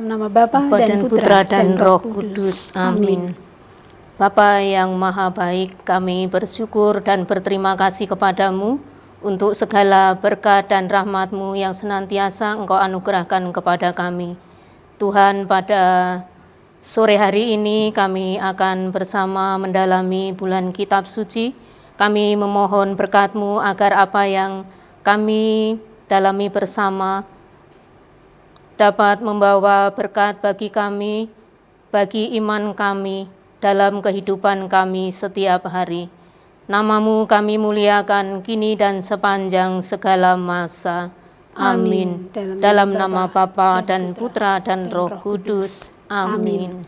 Dalam nama Bapa dan Putra dan Roh Kudus. Amin. Bapa yang Maha Baik, kami bersyukur dan berterima kasih kepadamu untuk segala berkat dan rahmat-Mu yang senantiasa Engkau anugerahkan kepada kami. Tuhan, pada sore hari ini kami akan bersama mendalami bulan Kitab Suci. Kami memohon berkat-Mu agar apa yang kami dalami bersama dapat membawa berkat bagi kami, bagi iman kami, dalam kehidupan kami setiap hari. Nama-Mu kami muliakan kini dan sepanjang segala masa. Amin. Dalam nama Bapa dan Putra dan Roh Kudus. Amin.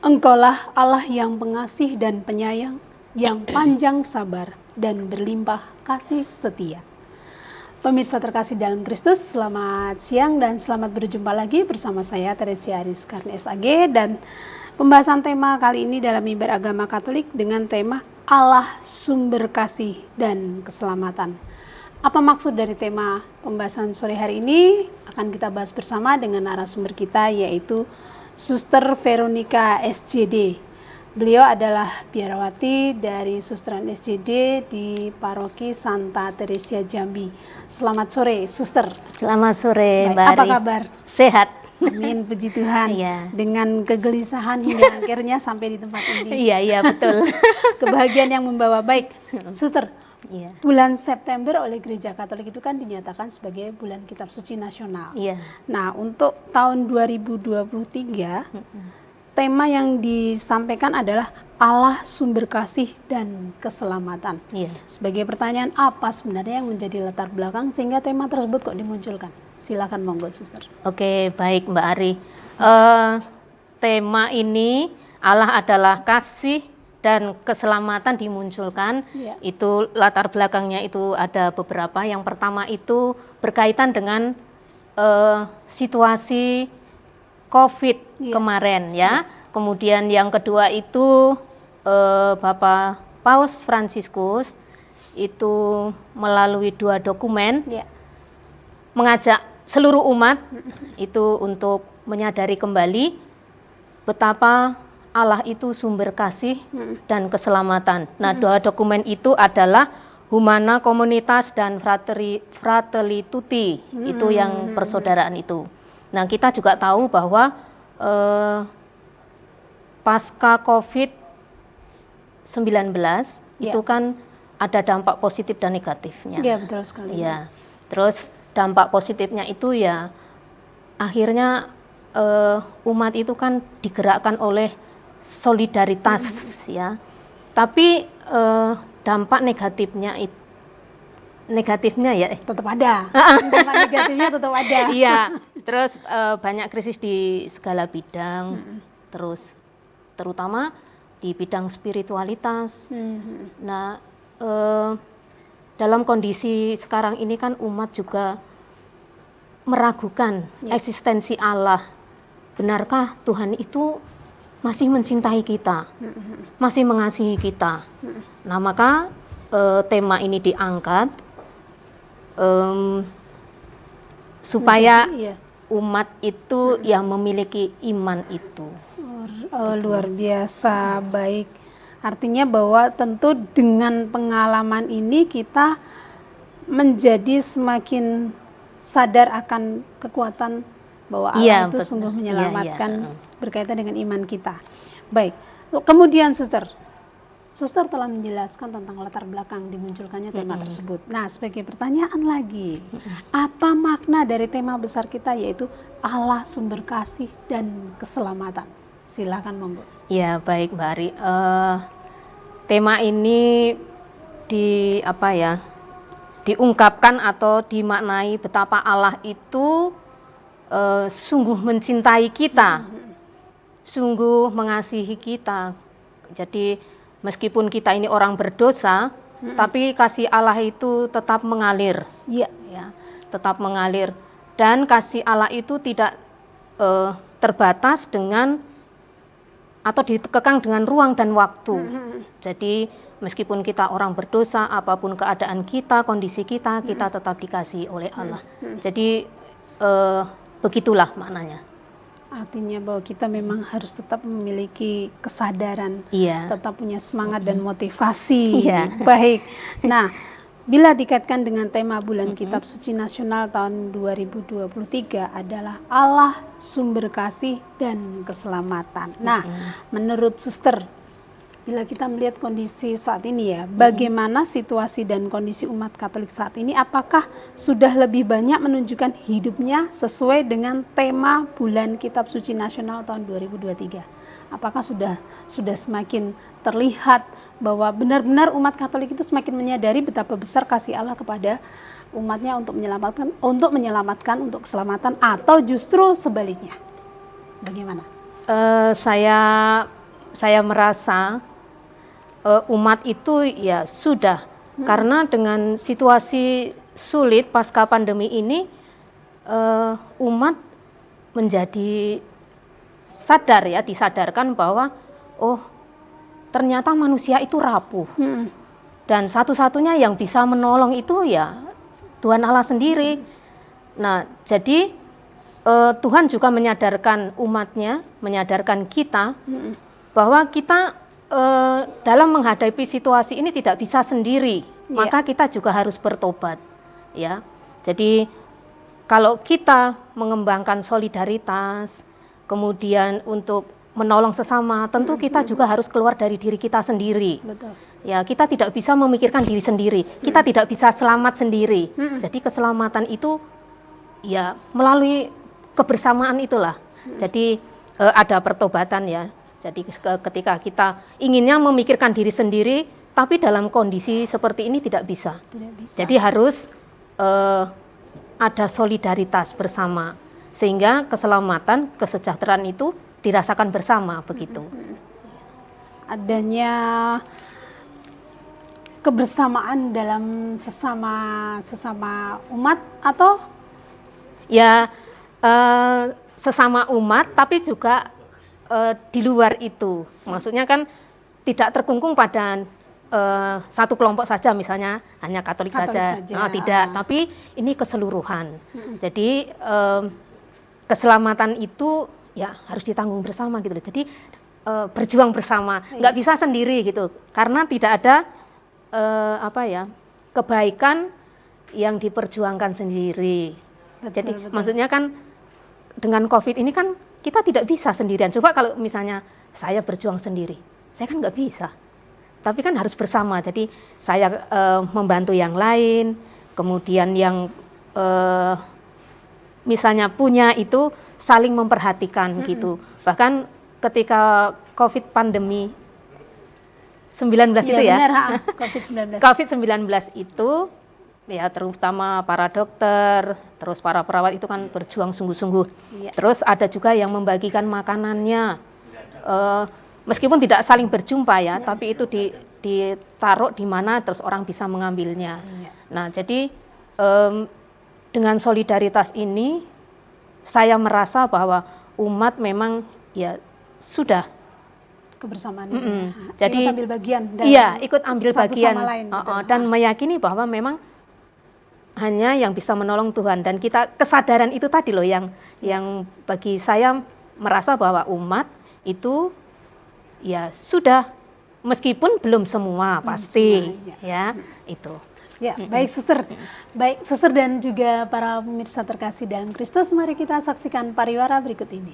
Engkaulah Allah yang pengasih dan penyayang, yang panjang sabar dan berlimpah kasih setia. Pemirsa terkasih dalam Kristus, selamat siang dan selamat berjumpa lagi bersama saya Teresia Ariskarni SAG, dan pembahasan tema kali ini dalam mimbar agama Katolik dengan tema Allah sumber kasih dan keselamatan. Apa maksud dari tema pembahasan sore hari ini? Akan kita bahas bersama dengan narasumber kita, yaitu Suster Veronica SJD. Beliau adalah biarawati dari Susteran SJD di Paroki Santa Teresia Jambi. Selamat sore, Suster. Selamat sore, Mbak Apa Ari. kabar? Sehat. Amin, puji Tuhan. Iya. Dengan kegelisahan hingga akhirnya sampai di tempat ini. Iya, betul. Kebahagiaan yang membawa. Baik, Suster. Iya. Bulan September oleh Gereja Katolik itu kan dinyatakan sebagai bulan Kitab Suci Nasional. Iya. Nah, untuk tahun 2023, tema yang disampaikan adalah Allah sumber kasih dan keselamatan. Iya. Sebagai pertanyaan, apa sebenarnya yang menjadi latar belakang sehingga tema tersebut kok dimunculkan? Silakan monggo, Suster. Oke, baik Mbak Ari. Tema ini Allah adalah kasih dan keselamatan dimunculkan. Iya. Itu latar belakangnya itu ada beberapa. Yang pertama itu berkaitan dengan situasi COVID kemarin ya. Kemudian yang kedua itu Bapak Paus Fransiskus itu melalui 2 dokumen mengajak seluruh umat itu untuk menyadari kembali betapa Allah itu sumber kasih dan keselamatan. Nah, 2 dokumen itu adalah Humana Communitas dan Fratelli Tutti, itu yang persaudaraan itu. Nah, kita juga tahu bahwa pasca COVID-19 itu kan ada dampak positif dan negatifnya. Iya, betul sekali. Ya, terus dampak positifnya itu ya akhirnya umat itu kan digerakkan oleh solidaritas ya. Tapi dampak negatifnya ya Tetap ada. Dampak negatifnya tetap ada. iya, terus banyak krisis di segala bidang, terus terutama di bidang spiritualitas. Nah, dalam kondisi sekarang ini kan umat juga meragukan eksistensi Allah. Benarkah Tuhan itu masih mencintai kita, masih mengasihi kita? Nah, maka tema ini diangkat supaya umat itu yang memiliki iman itu. Luar biasa, baik. Artinya bahwa tentu dengan pengalaman ini kita menjadi semakin sadar akan kekuatan bahwa Allah itu sungguh menyelamatkan berkaitan dengan iman kita. Baik, kemudian Suster telah menjelaskan tentang latar belakang dimunculkannya tema tersebut. Nah, sebagai pertanyaan lagi, apa makna dari tema besar kita, yaitu Allah sumber kasih dan keselamatan? Silakan monggo. Ya, baik Mbak Ari. Tema ini diungkapkan atau dimaknai betapa Allah itu sungguh mencintai kita, sungguh mengasihi kita. Jadi meskipun kita ini orang berdosa, tapi kasih Allah itu tetap mengalir, ya, tetap mengalir. Dan kasih Allah itu tidak terbatas dengan atau dikekang dengan ruang dan waktu. Jadi meskipun kita orang berdosa, apapun keadaan kita, kondisi kita, kita tetap dikasihi oleh Allah. Jadi begitulah maknanya. Artinya bahwa kita memang harus tetap memiliki kesadaran, Iya. tetap punya semangat dan motivasi. Iya. Baik. Nah, bila dikaitkan dengan tema Bulan Kitab Suci Nasional tahun 2023 adalah Allah sumber kasih dan keselamatan. Nah, menurut Suster, bila kita melihat kondisi saat ini ya, bagaimana situasi dan kondisi umat Katolik saat ini? Apakah sudah lebih banyak menunjukkan hidupnya sesuai dengan tema Bulan Kitab Suci Nasional tahun 2023? Apakah sudah semakin terlihat bahwa benar-benar umat Katolik itu semakin menyadari betapa besar kasih Allah kepada umatnya untuk menyelamatkan untuk keselamatan, atau justru sebaliknya? Bagaimana? Saya merasa umat itu ya sudah, karena dengan situasi sulit pasca pandemi ini, umat menjadi sadar ya, disadarkan bahwa oh ternyata manusia itu rapuh, dan satu-satunya yang bisa menolong itu ya Tuhan Allah sendiri. Nah, jadi Tuhan juga menyadarkan umatnya, menyadarkan kita bahwa kita dalam menghadapi situasi ini tidak bisa sendiri, maka kita juga harus bertobat, ya. Jadi kalau kita mengembangkan solidaritas, kemudian untuk menolong sesama, tentu kita juga harus keluar dari diri kita sendiri. Betul. Ya, kita tidak bisa memikirkan diri sendiri, kita tidak bisa selamat sendiri. Jadi keselamatan itu ya melalui kebersamaan itulah. Jadi ada pertobatan ya. Jadi ketika kita inginnya memikirkan diri sendiri, tapi dalam kondisi seperti ini tidak bisa. Jadi harus ada solidaritas bersama, sehingga keselamatan, kesejahteraan itu dirasakan bersama, begitu. Adanya kebersamaan dalam sesama umat, atau ya sesama umat, tapi juga di luar itu, maksudnya kan tidak terkungkung pada satu kelompok saja, misalnya hanya Katolik saja. Tidak, tapi ini keseluruhan. Jadi keselamatan itu ya harus ditanggung bersama gitu loh. Jadi berjuang bersama, nggak bisa sendiri gitu, karena tidak ada kebaikan yang diperjuangkan sendiri. Betul. Maksudnya kan dengan COVID ini kan kita tidak bisa sendirian. Coba kalau misalnya saya berjuang sendiri, saya kan nggak bisa. Tapi kan harus bersama. Jadi saya membantu yang lain, kemudian yang misalnya punya itu saling memperhatikan gitu. Bahkan ketika COVID pandemi 19 itu ya, benar, COVID-19. COVID-19 itu ya terutama para dokter, terus para perawat itu kan berjuang sungguh-sungguh. Terus ada juga yang membagikan makanannya, meskipun tidak saling berjumpa ya, tapi itu ditaruh di mana terus orang bisa mengambilnya. Nah, jadi dengan solidaritas ini saya merasa bahwa umat memang ya sudah kebersamaan jadi ikut ambil bagian ikut ambil bagian lain, dan meyakini bahwa memang hanya yang bisa menolong Tuhan, dan kita kesadaran itu tadi loh yang bagi saya merasa bahwa umat itu ya sudah, meskipun belum semua pasti ya itu. Ya, baik Suster. Baik Suster dan juga para pemirsa terkasih dalam Kristus, mari kita saksikan pariwara berikut ini.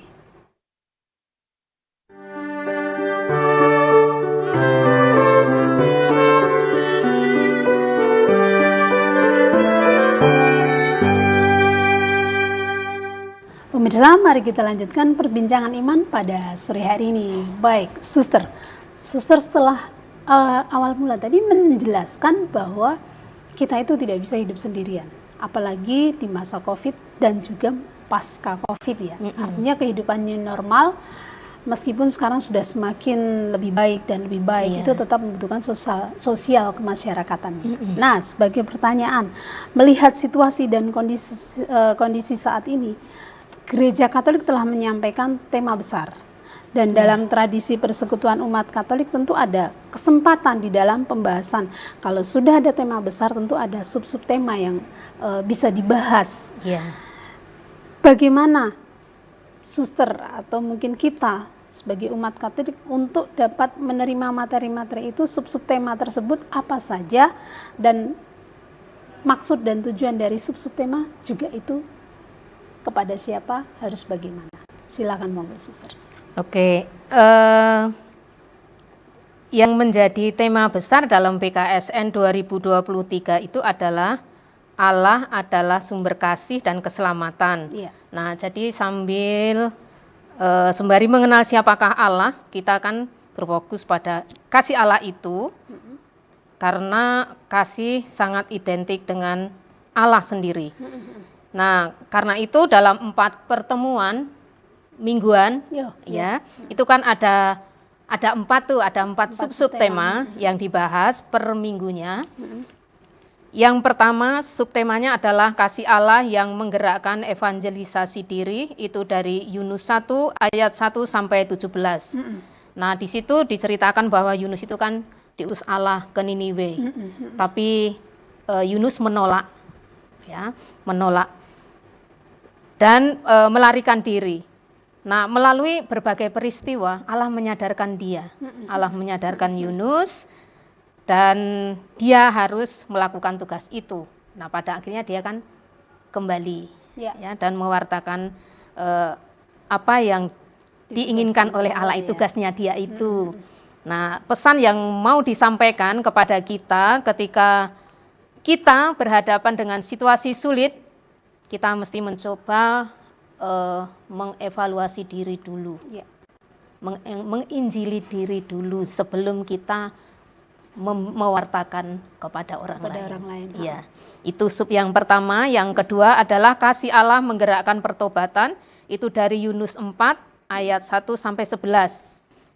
Pemirsa, mari kita lanjutkan perbincangan iman pada sore hari ini. Baik, Suster setelah awal mula tadi menjelaskan bahwa kita itu tidak bisa hidup sendirian, apalagi di masa COVID dan juga pasca COVID ya. Artinya kehidupan new normal, meskipun sekarang sudah semakin lebih baik dan lebih baik, itu tetap membutuhkan sosial kemasyarakatan. Nah, sebagai pertanyaan, melihat situasi dan kondisi saat ini, Gereja Katolik telah menyampaikan tema besar, dan dalam tradisi persekutuan umat Katolik tentu ada kesempatan di dalam pembahasan. Kalau sudah ada tema besar, tentu ada sub-sub tema yang bisa dibahas. Bagaimana suster atau mungkin kita sebagai umat Katolik untuk dapat menerima materi-materi itu, sub-sub tema tersebut apa saja, dan maksud dan tujuan dari sub-sub tema juga itu kepada siapa, harus bagaimana. Silakan monggo suster. Oke, yang menjadi tema besar dalam PKSN 2023 itu adalah Allah adalah sumber kasih dan keselamatan. Iya. Nah, jadi sembari mengenal siapakah Allah, kita akan berfokus pada kasih Allah itu, karena kasih sangat identik dengan Allah sendiri. Nah, karena itu dalam 4 pertemuan mingguan, itu kan ada 4 sub-sub tema yang dibahas per minggunya. Yang pertama subtemanya adalah kasih Allah yang menggerakkan evangelisasi diri, itu dari Yunus 1 ayat 1 sampai 17. Nah, di situ diceritakan bahwa Yunus itu kan diutus Allah ke Niniwe. Tapi Yunus menolak, dan melarikan diri. Nah, melalui berbagai peristiwa Allah menyadarkan dia. Allah menyadarkan Yunus dan dia harus melakukan tugas itu. Nah, pada akhirnya dia kan kembali dan mewartakan apa yang diinginkan oleh Allah, itu tugasnya dia itu. Nah, pesan yang mau disampaikan kepada kita ketika kita berhadapan dengan situasi sulit, kita mesti mencoba mengevaluasi diri dulu, menginjili diri dulu sebelum kita mewartakan kepada orang lain. Ya, itu sub yang pertama. Yang kedua adalah kasih Allah menggerakkan pertobatan, itu dari Yunus 4 ayat 1 sampai 11.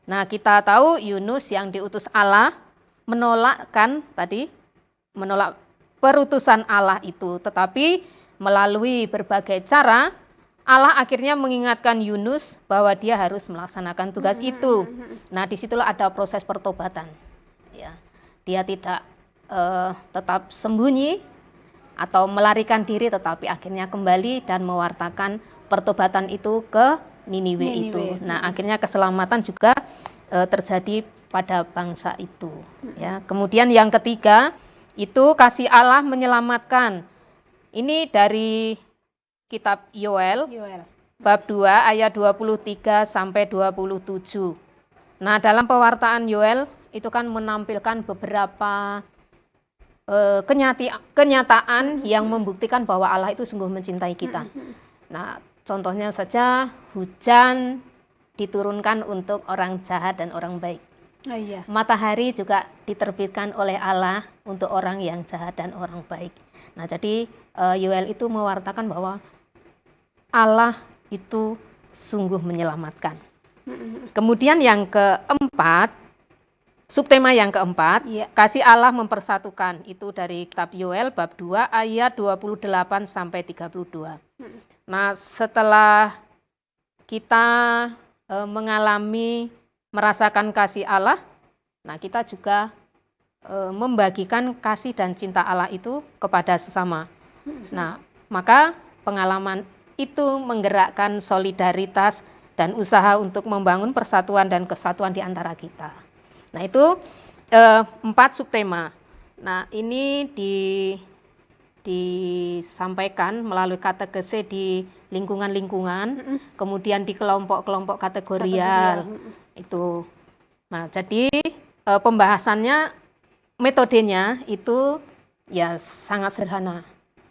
Nah, kita tahu Yunus yang diutus Allah menolak perutusan Allah itu, tetapi melalui berbagai cara Allah akhirnya mengingatkan Yunus bahwa dia harus melaksanakan tugas itu. Nah, disitulah ada proses pertobatan. Ya, dia tidak tetap sembunyi atau melarikan diri, tetapi akhirnya kembali dan mewartakan pertobatan itu ke Niniwe itu. Nah, akhirnya keselamatan juga terjadi pada bangsa itu. Ya, kemudian yang ketiga itu kasih Allah menyelamatkan. Ini dari kitab Yoel, bab 2 ayat 23 sampai 27. Nah, dalam pewartaan Yoel itu kan menampilkan beberapa kenyataan yang membuktikan bahwa Allah itu sungguh mencintai kita. Nah, contohnya saja hujan diturunkan untuk orang jahat dan orang baik. Matahari juga diterbitkan oleh Allah untuk orang yang jahat dan orang baik. Nah, jadi Yoel itu mewartakan bahwa Allah itu sungguh menyelamatkan. Kemudian yang keempat, subtema yang keempat, kasih Allah mempersatukan, itu dari kitab Yoel bab 2 ayat 28 sampai 32. Nah, setelah kita merasakan kasih Allah, nah kita juga membagikan kasih dan cinta Allah itu kepada sesama. Nah, maka pengalaman itu menggerakkan solidaritas dan usaha untuk membangun persatuan dan kesatuan di antara kita. Nah, itu 4 subtema. Nah, ini disampaikan melalui katekese di lingkungan-lingkungan, kemudian di kelompok-kelompok kategorial. Itu. Nah, jadi pembahasannya, metodenya itu ya sangat sederhana.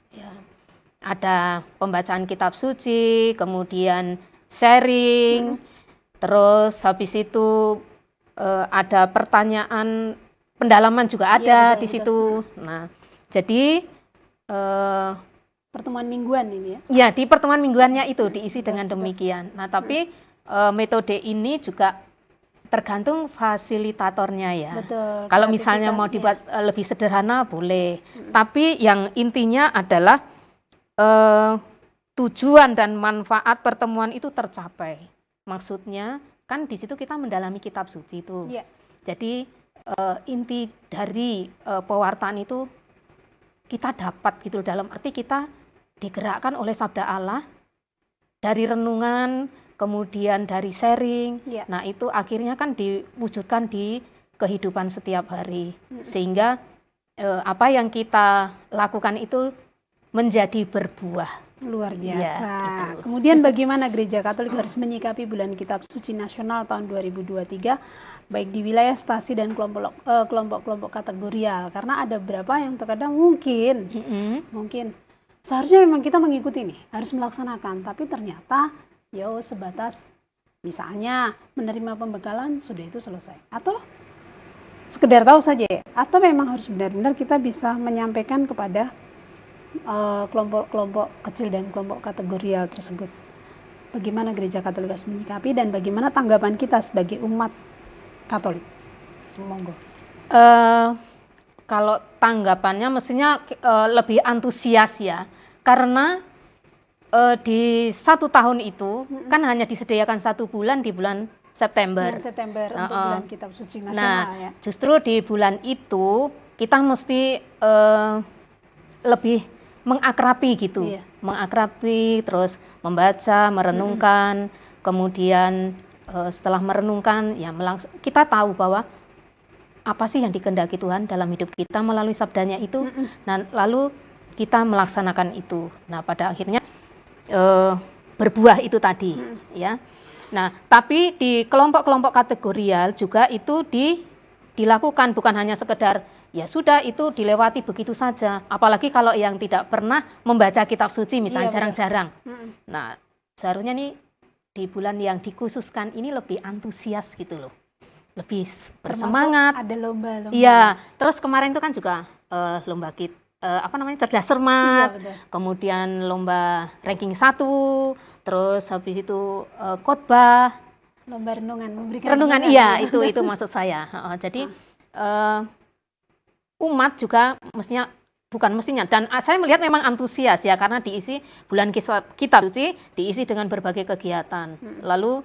Ya. Ada pembacaan kitab suci, kemudian sharing, terus habis itu ada pertanyaan pendalaman juga ada di situ. Nah, jadi pertemuan mingguan ini ya? Ya, di pertemuan mingguannya itu diisi dengan demikian. Nah, tapi metode ini juga tergantung fasilitatornya ya. Betul. Kalau misalnya mau dibuat lebih sederhana boleh. Tapi yang intinya adalah tujuan dan manfaat pertemuan itu tercapai. Maksudnya kan di situ kita mendalami kitab suci itu. Jadi inti dari pewartaan itu kita dapat gitu, dalam arti kita digerakkan oleh sabda Allah dari renungan, kemudian dari sharing. Ya. Nah, itu akhirnya kan diwujudkan di kehidupan setiap hari. Sehingga apa yang kita lakukan itu menjadi berbuah. Luar biasa. Ya, gitu. Kemudian bagaimana Gereja Katolik harus menyikapi bulan Kitab Suci Nasional tahun 2023 baik di wilayah stasi dan kelompok-kelompok kategorial, karena ada beberapa yang terkadang mungkin seharusnya memang kita mengikuti nih, harus melaksanakan, tapi ternyata sebatas misalnya menerima pembekalan sudah itu selesai, atau sekedar tahu saja, atau memang harus benar-benar kita bisa menyampaikan kepada kelompok-kelompok kecil dan kelompok kategorial tersebut. Bagaimana Gereja Katolik harus menyikapi dan bagaimana tanggapan kita sebagai umat Katolik? Monggo. Kalau tanggapannya mestinya lebih antusias ya, karena di 1 tahun itu kan hanya disediakan 1 bulan di bulan September. September untuk bulan Kitab Suci Nasional ya. Justru di bulan itu kita mesti lebih mengakrabi gitu, mengakrabi, terus membaca, merenungkan, kemudian setelah merenungkan, ya kita tahu bahwa apa sih yang dikehendaki Tuhan dalam hidup kita melalui sabdanya itu, nah lalu kita melaksanakan itu. Nah pada akhirnya berbuah itu tadi, ya. Nah tapi di kelompok-kelompok kategorial juga itu dilakukan, bukan hanya sekedar ya sudah itu dilewati begitu saja, apalagi kalau yang tidak pernah membaca kitab suci misalnya jarang-jarang. Nah seharusnya nih di bulan yang dikhususkan ini lebih antusias gitu loh, lebih bersemangat. Ada lomba-lomba. Iya, terus kemarin itu kan juga lomba cerdas cermat, kemudian lomba ranking 1, terus habis itu khotbah, lomba renungan, memberikan renungan. Iya itu maksud saya. Jadi umat juga bukan mestinya, dan saya melihat memang antusias ya, karena diisi bulan kitab suci diisi dengan berbagai kegiatan. Lalu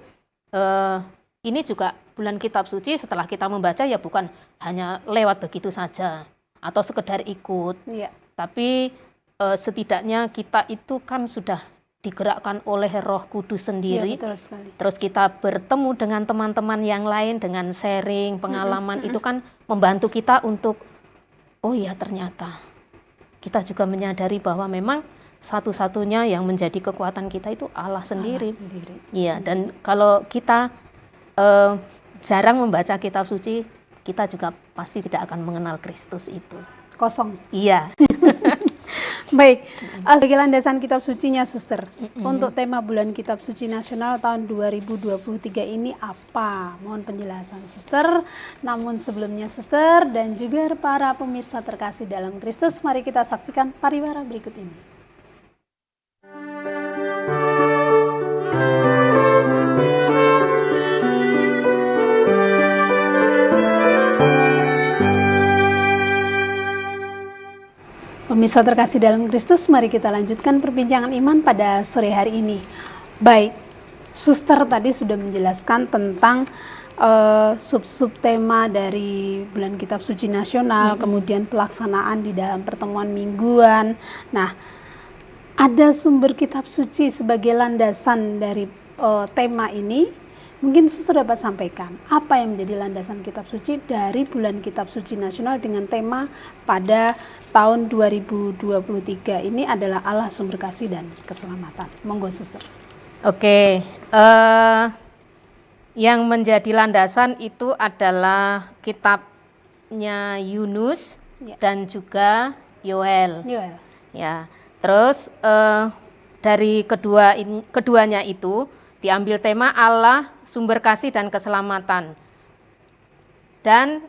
ini juga bulan kitab suci setelah kita membaca ya bukan hanya lewat begitu saja atau sekedar ikut, tapi setidaknya kita itu kan sudah digerakkan oleh Roh Kudus sendiri. Betul sekali. Terus kita bertemu dengan teman-teman yang lain dengan sharing pengalaman, itu kan membantu kita untuk oh ya ternyata kita juga menyadari bahwa memang satu-satunya yang menjadi kekuatan kita itu Allah sendiri. Iya, dan kalau kita jarang membaca kitab suci, kita juga pasti tidak akan mengenal Kristus itu. Kosong. Iya. Baik, sebagai landasan kitab sucinya Suster, untuk tema bulan kitab suci nasional tahun 2023 ini apa? Mohon penjelasan Suster. Namun sebelumnya Suster dan juga para pemirsa terkasih dalam Kristus, mari kita saksikan pariwara berikut ini. Pemirsa terkasih dalam Kristus, mari kita lanjutkan perbincangan iman pada sore hari ini. Baik, Suster tadi sudah menjelaskan tentang sub-sub tema dari bulan kitab suci nasional, kemudian pelaksanaan di dalam pertemuan mingguan. Nah, ada sumber kitab suci sebagai landasan dari tema ini. Mungkin Suster dapat sampaikan apa yang menjadi landasan kitab suci dari bulan kitab suci nasional dengan tema pada tahun 2023 ini adalah Allah sumber kasih dan keselamatan. Monggo Suster. Oke, yang menjadi landasan itu adalah kitabnya Yunus dan juga Yoel. Ya, terus dari keduanya itu diambil tema Allah sumber kasih dan keselamatan. Dan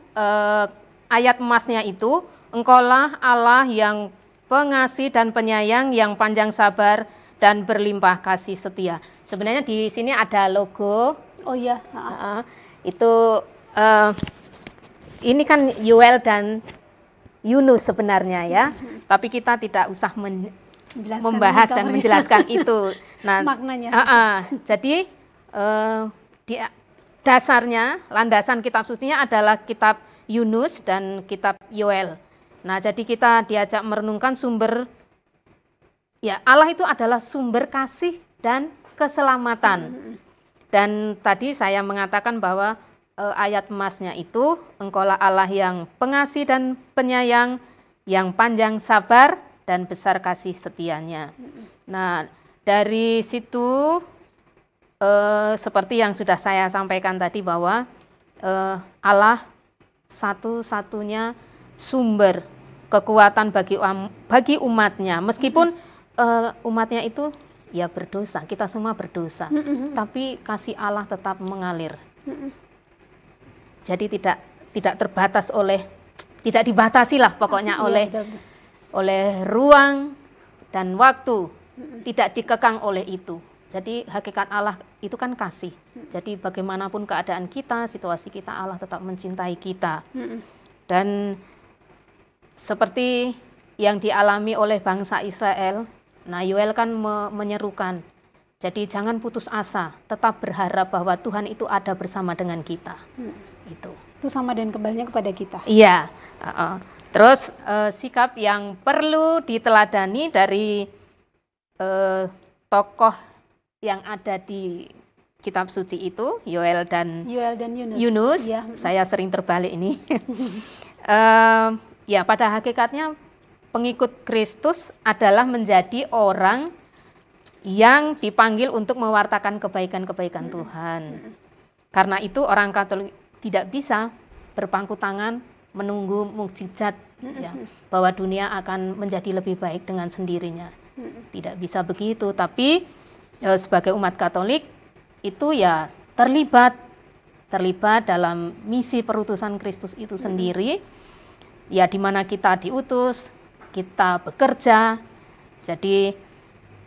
ayat emasnya itu, Engkaulah Allah yang pengasih dan penyayang, yang panjang sabar dan berlimpah kasih setia. Sebenarnya di sini ada logo. Oh iya. Itu ini kan Yoel dan Yunus sebenarnya ya. Tapi kita tidak usah membahas dan menjelaskan itu. Nah, maknanya. Jadi di dasarnya landasan kitab sucinya adalah kitab Yunus dan kitab Yoel. Nah, jadi kita diajak merenungkan sumber, ya Allah itu adalah sumber kasih dan keselamatan. Dan tadi saya mengatakan bahwa ayat emasnya itu, Engkaulah Allah yang pengasih dan penyayang, yang panjang sabar dan besar kasih setianya. Nah, dari situ seperti yang sudah saya sampaikan tadi bahwa Allah satu-satunya sumber kekuatan bagi umatnya. Meskipun umatnya itu ya berdosa, kita semua berdosa, tapi kasih Allah tetap mengalir. Jadi tidak terbatas tidak dibatasi lah pokoknya oleh ruang dan waktu, tidak dikekang oleh itu. Jadi hakikat Allah itu kan kasih. Jadi bagaimanapun keadaan kita, situasi kita, Allah tetap mencintai kita. Dan seperti yang dialami oleh bangsa Israel, nah Yoel kan menyerukan, jadi jangan putus asa, tetap berharap bahwa Tuhan itu ada bersama dengan kita. Itu sama dan kembalinya kepada kita. Iya. Terus sikap yang perlu diteladani dari tokoh yang ada di kitab suci itu, Yoel dan Yunus. Ya. Saya sering terbalik ini. Ya, pada hakikatnya pengikut Kristus adalah menjadi orang yang dipanggil untuk mewartakan kebaikan-kebaikan Tuhan. Karena itu orang Katolik tidak bisa berpangku tangan menunggu mukjizat, ya, bahwa dunia akan menjadi lebih baik dengan sendirinya. Tidak bisa begitu, tapi sebagai umat Katolik itu ya terlibat dalam misi perutusan Kristus itu sendiri, ya di mana kita diutus, kita bekerja. Jadi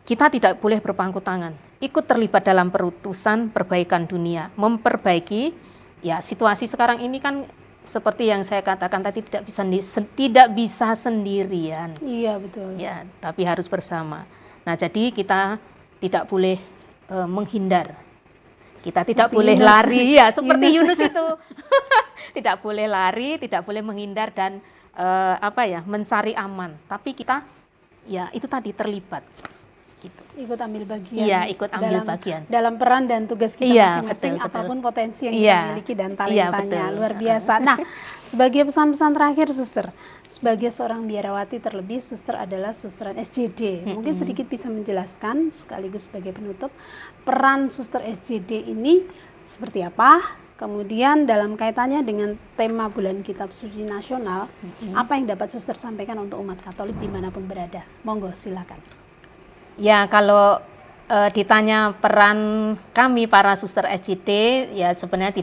kita tidak boleh berpangku tangan, ikut terlibat dalam perutusan perbaikan dunia, memperbaiki ya situasi sekarang ini kan seperti yang saya katakan tadi, tidak bisa sendirian. Iya, betul. Ya, tapi harus bersama. Nah, jadi kita tidak boleh menghindar. Kita seperti tidak boleh Yunus. Lari, ya seperti Yunus itu. Tidak boleh lari, tidak boleh menghindar dan mencari aman. Tapi kita ya itu tadi terlibat. Gitu. Ikut ambil bagian. Iya, ikut ambil bagian. Dalam peran dan tugas kita masing-masing, apapun potensi yang kita miliki dan talentanya. Luar biasa. Nah, sebagai pesan-pesan terakhir, Suster, sebagai seorang biarawati terlebih, Suster adalah Susteran SJD. Mungkin sedikit bisa menjelaskan, sekaligus sebagai penutup, peran Suster SJD ini seperti apa? Kemudian dalam kaitannya dengan tema Bulan Kitab Suci Nasional, apa yang dapat Suster sampaikan untuk umat Katolik dimanapun berada? Monggo, silakan. Ya, kalau ditanya peran kami para Suster SJD, ya sebenarnya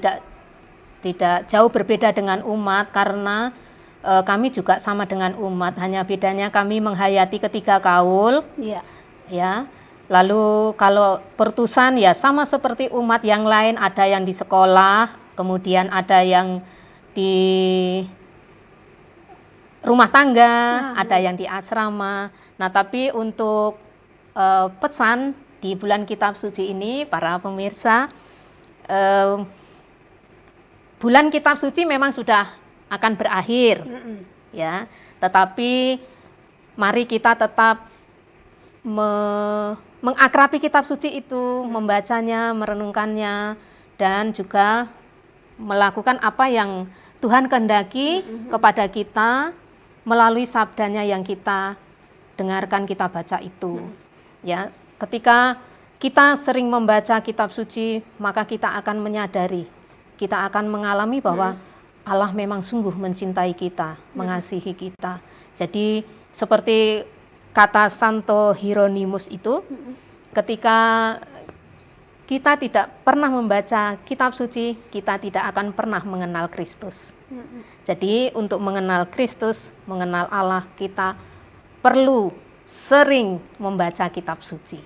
tidak jauh berbeda dengan umat, karena kami juga sama dengan umat, hanya bedanya kami menghayati ketiga kaul. Ya. Lalu kalau perutusan ya sama seperti umat yang lain, ada yang di sekolah, kemudian ada yang di rumah tangga, ada yang di asrama. Nah, tapi untuk pesan di bulan Kitab Suci ini, para pemirsa, bulan Kitab Suci memang sudah akan berakhir, ya. Tetapi mari kita tetap mengakrabi Kitab Suci itu, membacanya, merenungkannya, dan juga melakukan apa yang Tuhan kehendaki kepada kita melalui sabdanya yang kita dengarkan, kita baca itu. Ya, ketika kita sering membaca Kitab Suci, maka kita akan menyadari, kita akan mengalami bahwa Allah memang sungguh mencintai kita, mengasihi kita. Jadi seperti kata Santo Hieronymus itu, ketika kita tidak pernah membaca Kitab Suci, kita tidak akan pernah mengenal Kristus. Jadi untuk mengenal Kristus, mengenal Allah, kita perlu sering membaca Kitab Suci.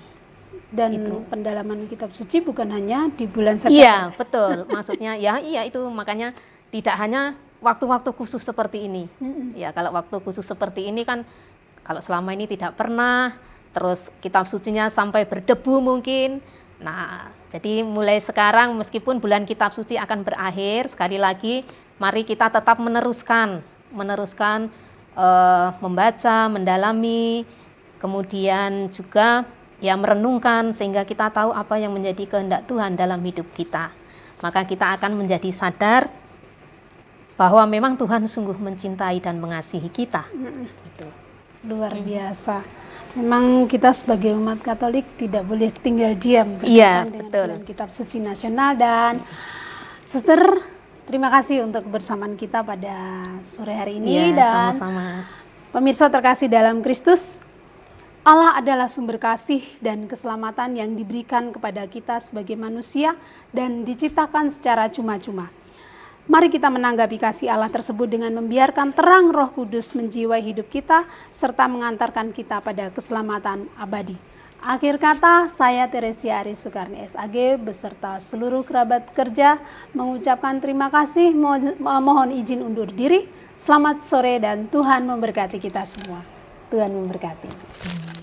Dan itu. Pendalaman Kitab Suci bukan hanya di bulan September. Iya, betul. Maksudnya iya itu, makanya tidak hanya waktu-waktu khusus seperti ini. Ya, kalau waktu khusus seperti ini kan kalau selama ini tidak pernah, terus Kitab Sucinya sampai berdebu mungkin. Nah, jadi mulai sekarang meskipun bulan Kitab Suci akan berakhir, sekali lagi mari kita tetap meneruskan membaca, mendalami, kemudian juga merenungkan sehingga kita tahu apa yang menjadi kehendak Tuhan dalam hidup kita. Maka kita akan menjadi sadar bahwa memang Tuhan sungguh mencintai dan mengasihi kita. Gitu. Luar biasa. Memang kita sebagai umat Katolik tidak boleh tinggal diam Iya, dengan betul. Kitab Suci Nasional. Dan Suster, terima kasih untuk kebersamaan kita pada sore hari ini. Iya, dan sama-sama. pemirsa terkasih dalam Kristus, Allah adalah sumber kasih dan keselamatan yang diberikan kepada kita sebagai manusia dan diciptakan secara cuma-cuma. Mari kita menanggapi kasih Allah tersebut dengan membiarkan terang Roh Kudus menjiwai hidup kita serta mengantarkan kita pada keselamatan abadi. Akhir kata, saya Teresia Aris Sukarni SAG beserta seluruh kerabat kerja mengucapkan terima kasih, mohon izin undur diri. Selamat sore dan Tuhan memberkati kita semua. Tuhan memberkati.